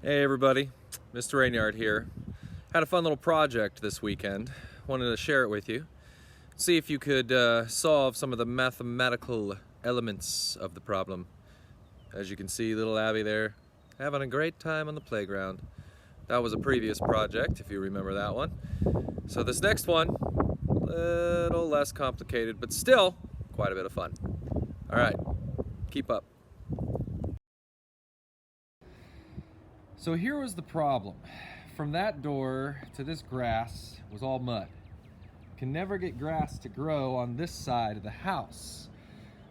Hey everybody, Mr. Rainyard here. Had a fun little project this weekend. Wanted to share it with you. See if you could solve some of the mathematical elements of the problem. As you can see, little Abby there, having a great time on the playground. That was a previous project, if you remember that one. So this next one, a little less complicated, but still quite a bit of fun. All right, keep up. So here was the problem. From that door to this grass was all mud. Can never get grass to grow on this side of the house.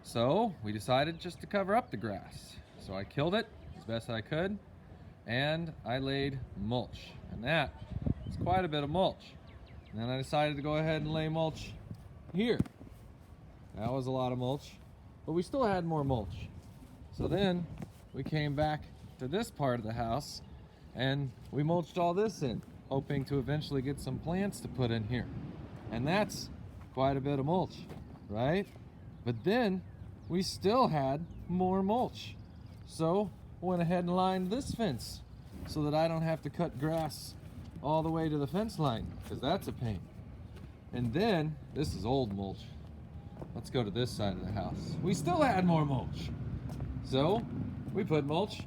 So we decided just to cover up the grass. So I killed it as best I could, and I laid mulch. And that was quite a bit of mulch. And then I decided to go ahead and lay mulch here. That was a lot of mulch, but we still had more mulch. So then we came back to this part of the house and we mulched all this in, hoping to eventually get some plants to put in here. And that's quite a bit of mulch, right? But then we still had more mulch. So I went ahead and lined this fence so that I don't have to cut grass all the way to the fence line, because that's a pain. And then, this is old mulch. Let's go to this side of the house. We still had more mulch. So we put mulch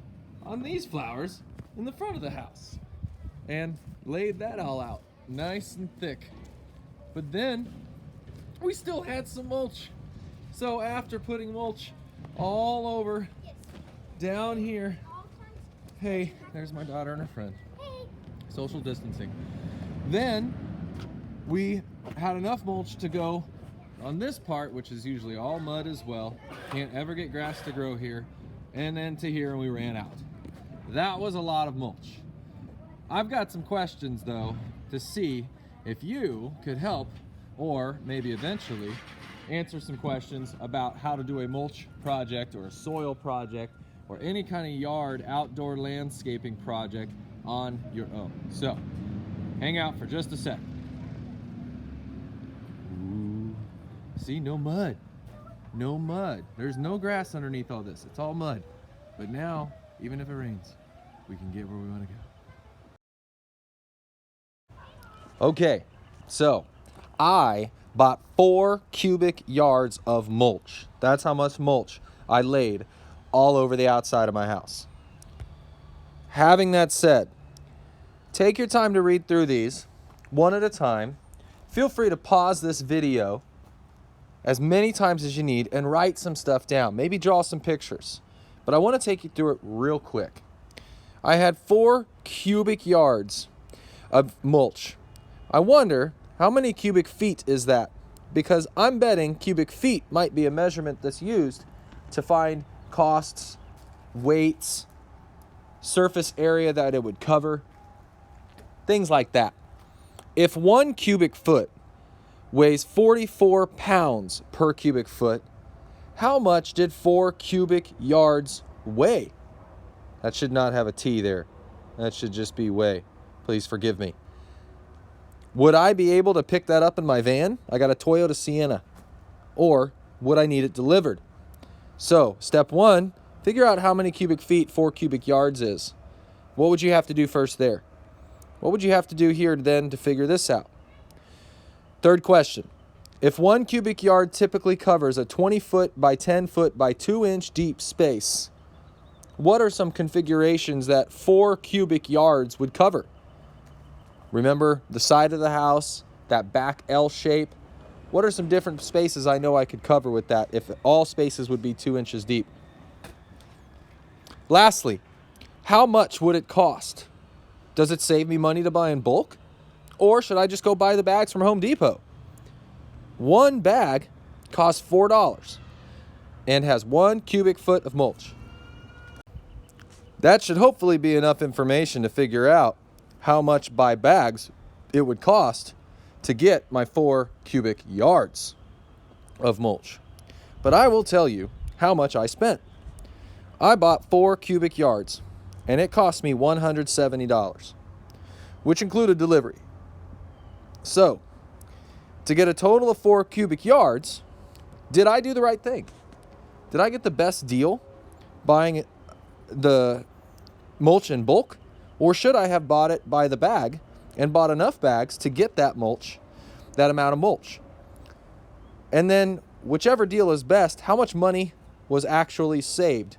on these flowers in the front of the house and laid that all out nice and thick. But then we still had some mulch. So after putting mulch all over down here, hey, there's my daughter and her friend. Social distancing. Then we had enough mulch to go on this part, which is usually all mud as well. Can't ever get grass to grow here. And then to here, and we ran out. That was a lot of mulch. I've got some questions though to see if you could help, or maybe eventually answer some questions about how to do a mulch project or a soil project or any kind of yard outdoor landscaping project on your own. So hang out for just a sec. Ooh, see, no mud. No mud. There's no grass underneath all this. It's all mud. But now, even if it rains, we can get where we want to go. Okay, so I bought 4 cubic yards of mulch. That's how much mulch I laid all over the outside of my house. Having that said, take your time to read through these one at a time. Feel free to pause this video as many times as you need and write some stuff down. Maybe draw some pictures. But I want to take you through it real quick. I had 4 cubic yards of mulch. I wonder how many cubic feet is that? Because I'm betting cubic feet might be a measurement that's used to find costs, weights, surface area that it would cover, things like that. If 1 cubic foot weighs 44 pounds per cubic foot, how much did 4 cubic yards weigh? That should not have a T there. That should just be weigh. Please forgive me. Would I be able to pick that up in my van? I got a Toyota Sienna. Or would I need it delivered? So, step 1, figure out how many cubic feet 4 cubic yards is. What would you have to do first there? What would you have to do here then to figure this out? Third question. If 1 cubic yard typically covers a 20 foot by 10 foot by 2 inch deep space, what are some configurations that 4 cubic yards would cover? Remember the side of the house, that back L shape? What are some different spaces I know I could cover with that if all spaces would be 2 inches deep? Lastly, how much would it cost? Does it save me money to buy in bulk? Or should I just go buy the bags from Home Depot? 1 bag costs $4 and has 1 cubic foot of mulch. That should hopefully be enough information to figure out how much by bags it would cost to get my 4 cubic yards of mulch. But I will tell you how much I spent. I bought 4 cubic yards and it cost me $170, which included delivery. So, to get a total of 4 cubic yards, did I do the right thing? Did I get the best deal buying the mulch in bulk? Or should I have bought it by the bag and bought enough bags to get that mulch, that amount of mulch? And then whichever deal is best, how much money was actually saved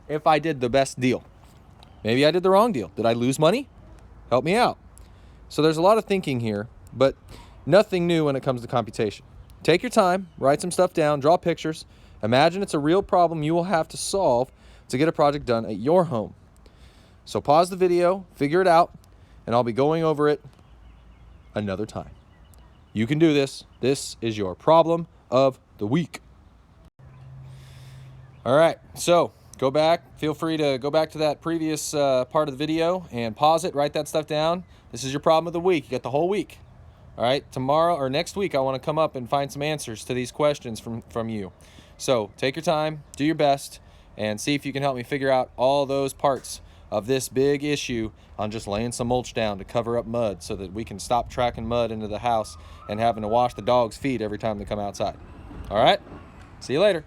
if I did the best deal? Maybe I did the wrong deal. Did I lose money? Help me out. So there's a lot of thinking here, but nothing new when it comes to computation. Take your time, write some stuff down, draw pictures. Imagine it's a real problem you will have to solve to get a project done at your home. So pause the video, figure it out, and I'll be going over it another time. You can do this. This is your problem of the week. All right, so go back. Feel free to go back to that previous part of the video and pause it, write that stuff down. This is your problem of the week. You got the whole week. All right, tomorrow or next week, I want to come up and find some answers to these questions from you. So take your time, do your best, and see if you can help me figure out all those parts of this big issue on just laying some mulch down to cover up mud so that we can stop tracking mud into the house and having to wash the dog's feet every time they come outside. All right, see you later.